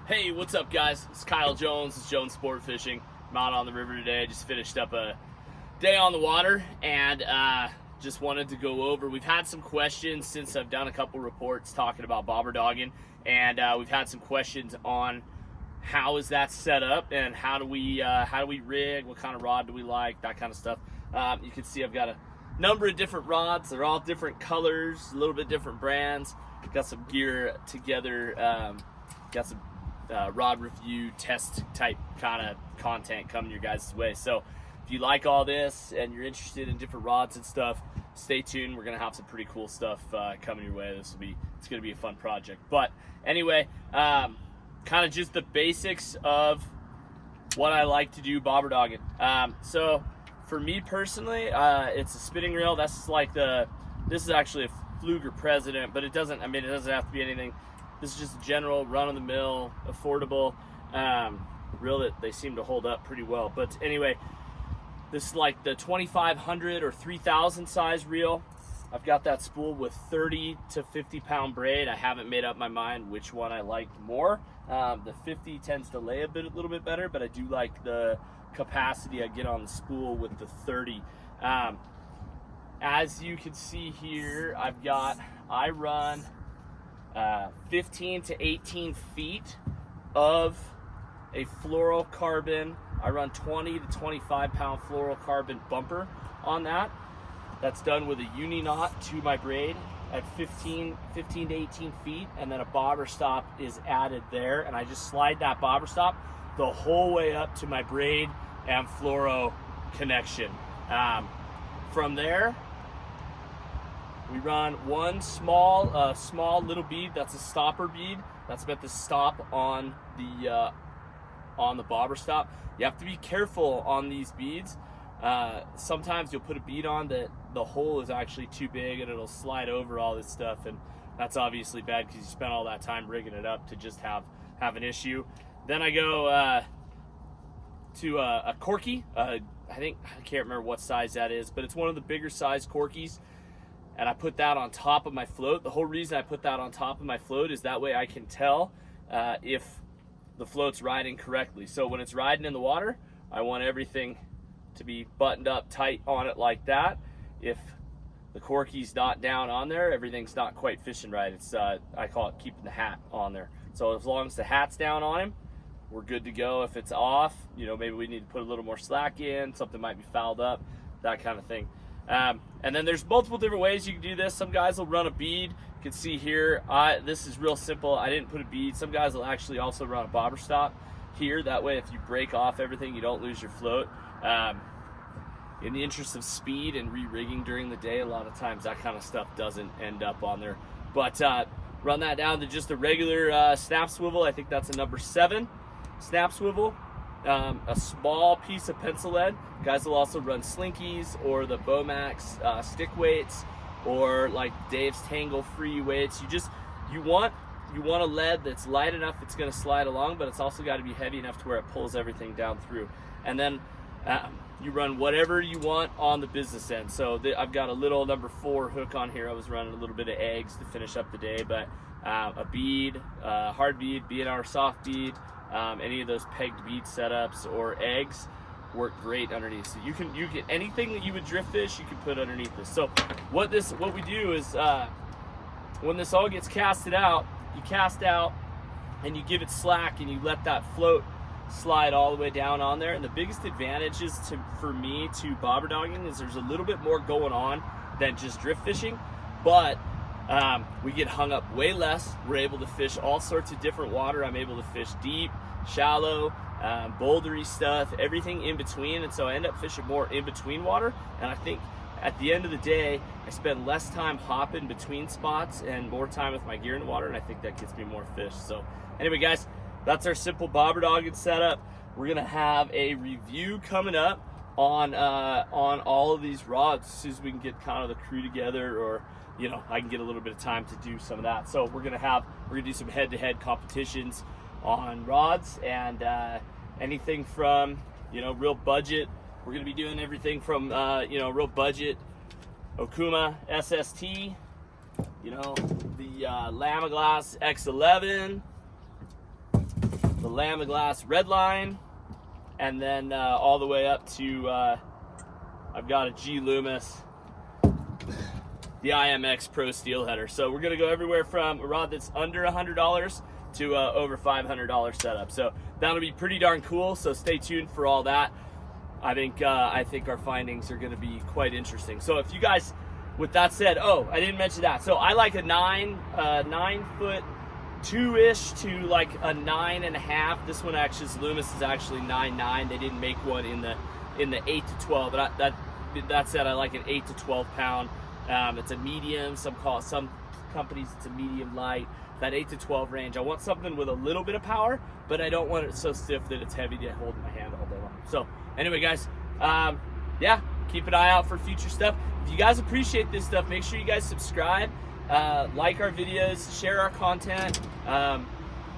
Hey, what's up, guys? It's Kyle Jones. It's Jones Sport Fishing. I'm out on the river today. I just finished up a day on the water and just wanted to go over. We've had some questions since I've done a couple reports talking about bobber dogging, and we've had some questions on how is that set up and how do we rig, what kind of rod do we like, that kind of stuff. You can see I've got a number of different rods. They're all different colors, a little bit different brands. Got some gear together. Got some rod review test type kind of content coming your guys' way. So if you like all this and you're interested in different rods and stuff, stay tuned. We're gonna have some pretty cool stuff coming your way. It's gonna be a fun project. But anyway, kind of just the basics of what I like to do bobber dogging. So for me personally, it's a spinning reel. This is actually a Fluger President, but it doesn't have to be anything. This is just a general run-of-the-mill, affordable reel that they seem to hold up pretty well. But anyway, this is like the 2,500 or 3,000 size reel. I've got that spool with 30 to 50 pound braid. I haven't made up my mind which one I like more. The 50 tends to lay a little bit better, but I do like the capacity I get on the spool with the 30. As you can see here, I run 15 to 18 feet of a fluorocarbon. I run 20 to 25 pound fluorocarbon bumper on that. That's done with a uni knot to my braid at 15 to 18 feet, and then a bobber stop is added there, and I just slide that bobber stop the whole way up to my braid and fluoro connection. From there, we run one small little bead. That's a stopper bead. That's meant to stop on the bobber stop. You have to be careful on these beads. Sometimes you'll put a bead on that the hole is actually too big and it'll slide over all this stuff, and that's obviously bad because you spent all that time rigging it up to just have an issue. Then I go to a corky. I can't remember what size that is, but it's one of the bigger size corkies. And I put that on top of my float. The whole reason I put that on top of my float is that way I can tell if the float's riding correctly. So when it's riding in the water, I want everything to be buttoned up tight on it like that. If the corky's not down on there, everything's not quite fishing right. It's I call it keeping the hat on there. So as long as the hat's down on him, we're good to go. If it's off, maybe we need to put a little more slack in, something might be fouled up, that kind of thing. And then there's multiple different ways you can do this. Some guys will run a bead. You can see here, this is real simple. I didn't put a bead. Some guys will actually also run a bobber stop here. That way, if you break off everything, you don't lose your float. In the interest of speed and re-rigging during the day, a lot of times that kind of stuff doesn't end up on there. But run that down to just a regular snap swivel. I think that's a number 7 snap swivel. A small piece of pencil lead. Guys will also run slinkies or the Bomax stick weights, or like Dave's Tangle free weights. You want a lead that's light enough it's going to slide along, but it's also got to be heavy enough to where it pulls everything down through. And then you run whatever you want on the business end. So I've got a little number 4 hook on here. I was running a little bit of eggs to finish up the day, but a bead, hard bead, B&R soft bead, any of those pegged bead setups or eggs work great underneath. So you can anything that you would drift fish, you can put underneath this. So what we do is when this all gets casted out, you cast out and you give it slack and you let that float slide all the way down on there. And the biggest advantages for me to bobber dogging is there's a little bit more going on than just drift fishing, but we get hung up way less. We're able to fish all sorts of different water. I'm able to fish deep, shallow, bouldery stuff, everything in between. And so I end up fishing more in between water. And I think at the end of the day, I spend less time hopping between spots and more time with my gear in the water. And I think that gets me more fish. So anyway, guys, that's our simple bobber dogging setup. We're going to have a review coming up on all of these rods as soon as we can get kind of the crew together, or I can get a little bit of time to do some of that. So we're gonna do some head-to-head competitions on rods, and anything from real budget. We're gonna be doing everything from real budget Okuma SST, the Lamaglass X11, the Lamiglass red line, and then all the way up to I've got a G Loomis, the IMX Pro Steelheader. So we're gonna go everywhere from a rod that's under $100 to over $500 setup. So that'll be pretty darn cool. So stay tuned for all that. I think our findings are gonna be quite interesting. So if you guys, with that said, oh, I didn't mention that. So I like a 9'2" to like a 9.5. This one actually, Loomis is actually 9'9". They didn't make one in the 8 to 12. But that said, I like an 8 to 12 pound. It's a medium. Some companies it's a medium light. That 8 to 12 range. I want something with a little bit of power, but I don't want it so stiff that it's heavy to hold in my hand all day long. So anyway, guys, yeah, keep an eye out for future stuff. If you guys appreciate this stuff, make sure you guys subscribe, like our videos, share our content.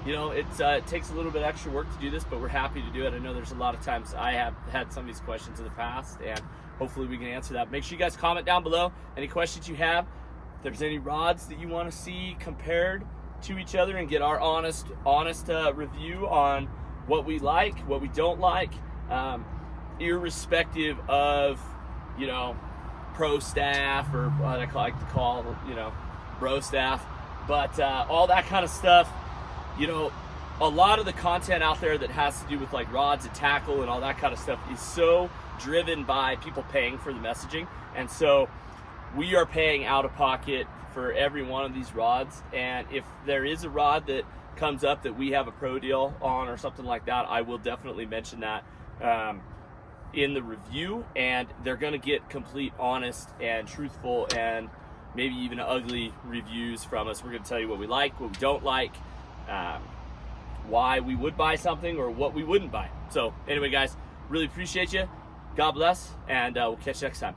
You know, it takes a little bit extra work to do this, but we're happy to do it. I know there's a lot of times I have had some of these questions in the past, and hopefully we can answer that. Make sure you guys comment down below any questions you have. If there's any rods that you want to see compared to each other and get our honest review on what we like, what we don't like, irrespective of, you know, pro staff or what I like to call, you know, bro staff, but all that kind of stuff. You know, a lot of the content out there that has to do with like rods and tackle and all that kind of stuff is so driven by people paying for the messaging, and so we are paying out of pocket for every one of these rods. And if there is a rod that comes up that we have a pro deal on or something like that, I will definitely mention that in the review, and they're going to get complete, honest, and truthful, and maybe even ugly reviews from us. We're going to tell you what we like, what we don't like, why we would buy something or what we wouldn't buy. So anyway, guys, really appreciate you. God bless, and we'll catch you next time.